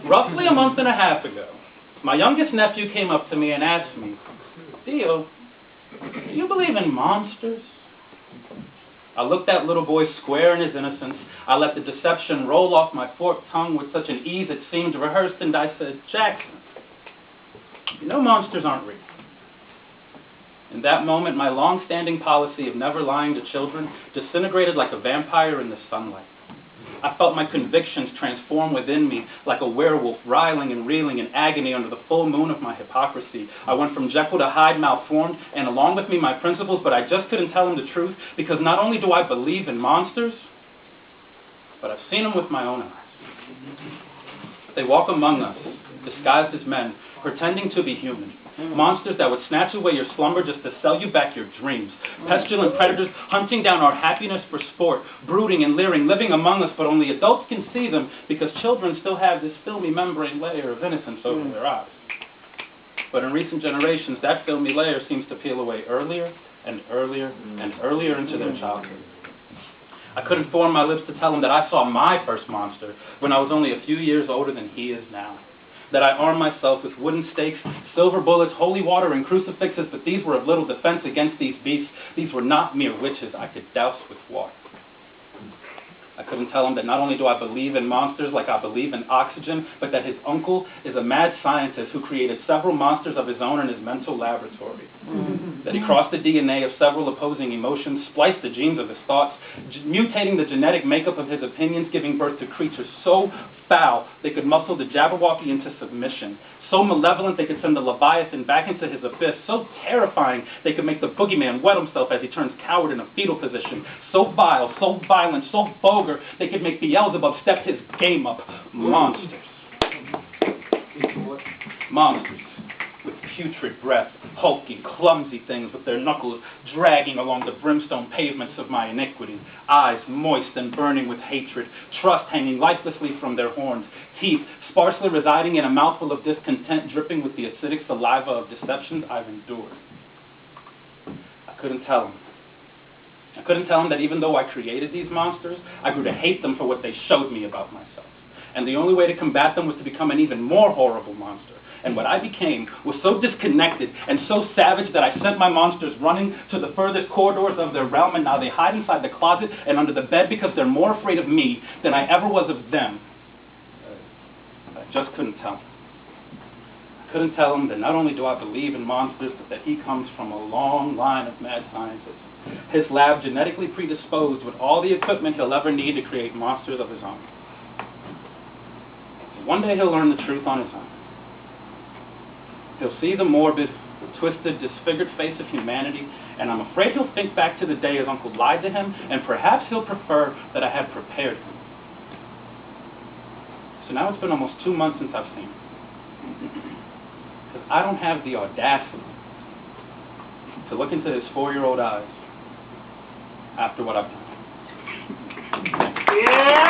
Roughly a month and a half ago, my youngest nephew came up to me and asked me, Theo, do you believe in monsters? I looked that little boy square in his innocence. I let the deception roll off my forked tongue with such an ease it seemed rehearsed, and I said, Jackson, you know monsters aren't real. In that moment, my long-standing policy of never lying to children disintegrated like a vampire in the sunlight. I felt my convictions transform within me like a werewolf, writhing and reeling in agony under the full moon of my hypocrisy. I went from Jekyll to Hyde malformed, and along with me my principles, but I just couldn't tell them the truth, because not only do I believe in monsters, but I've seen them with my own eyes. They walk among us, disguised as men, pretending to be human. Monsters that would snatch away your slumber just to sell you back your dreams. Pestilent predators hunting down our happiness for sport, brooding and leering, living among us, but only adults can see them because children still have this filmy membrane layer of innocence over their eyes. But in recent generations, that filmy layer seems to peel away earlier and earlier and earlier into their childhood. I couldn't form my lips to tell him that I saw my first monster when I was only a few years older than he is now. That I armed myself with wooden stakes, silver bullets, holy water, and crucifixes, but these were of little defense against these beasts. These were not mere witches I could douse with water. I couldn't tell him that not only do I believe in monsters like I believe in oxygen, but that his uncle is a mad scientist who created several monsters of his own in his mental laboratory. That he crossed the DNA of several opposing emotions, spliced the genes of his thoughts, mutating the genetic makeup of his opinions, giving birth to creatures so foul they could muscle the Jabberwocky into submission, so malevolent they could send the Leviathan back into his abyss, so terrifying they could make the boogeyman wet himself as he turns coward in a fetal position, so vile, so violent, so vulgar they could make Beelzebub step his game up. Monsters. Monsters with putrid breath, hulking, clumsy things with their knuckles dragging along the brimstone pavements of my iniquity, eyes moist and burning with hatred, trust hanging lifelessly from their horns, teeth sparsely residing in a mouthful of discontent dripping with the acidic saliva of deceptions I've endured. I couldn't tell him. I couldn't tell him that even though I created these monsters, I grew to hate them for what they showed me about myself. And the only way to combat them was to become an even more horrible monster. And what I became was so disconnected and so savage that I sent my monsters running to the furthest corridors of their realm, and now they hide inside the closet and under the bed because they're more afraid of me than I ever was of them. I just couldn't tell him. I couldn't tell him that not only do I believe in monsters, but that he comes from a long line of mad scientists. His lab genetically predisposed with all the equipment he'll ever need to create monsters of his own. One day he'll learn the truth on his own. He'll see the morbid, the twisted, disfigured face of humanity, and I'm afraid he'll think back to the day his uncle lied to him, and perhaps he'll prefer that I had prepared him. So now it's been almost 2 months since I've seen him. Because I don't have the audacity to look into his 4-year-old eyes after what I've done. Yeah!